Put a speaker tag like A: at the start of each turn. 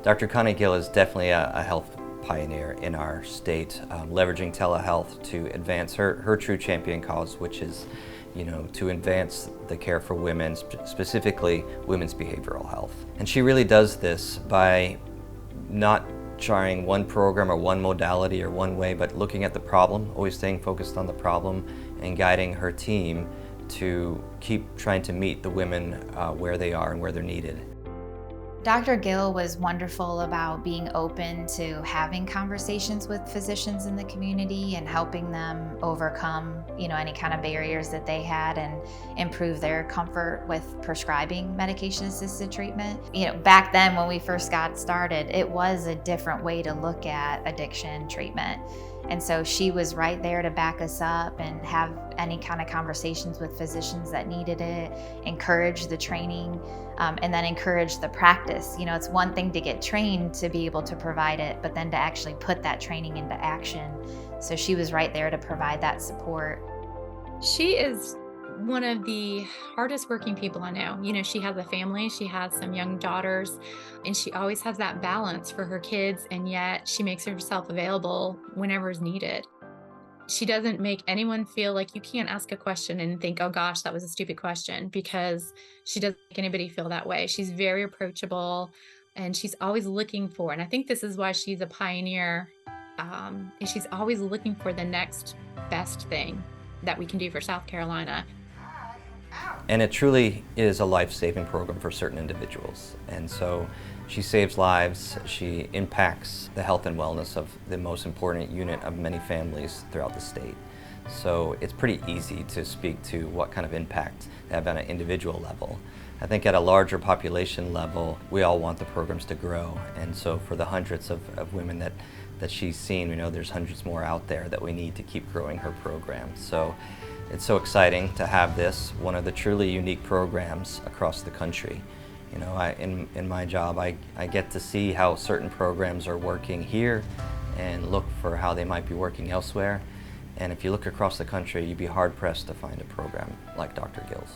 A: Dr. Connie Guille is definitely a health pioneer in our state, leveraging telehealth to advance her true champion cause, which is, to advance the care for women, specifically women's behavioral health. And she really does this by not trying one program or one modality or one way, but looking at the problem, always staying focused on the problem, and guiding her team to keep trying to meet the women where they are and where they're needed.
B: Dr. Guille was wonderful about being open to having conversations with physicians in the community and helping them overcome, any kind of barriers that they had and improve their comfort with prescribing medication-assisted treatment. Back then when we first got started, it was a different way to look at addiction treatment. And so she was right there to back us up and have any kind of conversations with physicians that needed it, encourage the training, and then encourage the practice. It's one thing to get trained to be able to provide it, but then to actually put that training into action. So she was right there to provide that support.
C: She is one of the hardest working people I know. She has a family, she has some young daughters, and she always has that balance for her kids, and yet she makes herself available whenever is needed. She doesn't make anyone feel like you can't ask a question and think, oh gosh, that was a stupid question, because she doesn't make anybody feel that way. She's very approachable, and she's always looking for, and I think this is why she's a pioneer, is she's always looking for the next best thing that we can do for South Carolina.
A: And it truly is a life-saving program for certain individuals. And so she saves lives, she impacts the health and wellness of the most important unit of many families throughout the state. So it's pretty easy to speak to what kind of impact they have on an individual level. I think at a larger population level, we all want the programs to grow. And so for the hundreds of women that she's seen, we know there's hundreds more out there that we need to keep growing her program. So it's so exciting to have this, one of the truly unique programs across the country. In my job, I get to see how certain programs are working here and look for how they might be working elsewhere. And if you look across the country, you'd be hard-pressed to find a program like Dr. Guille's.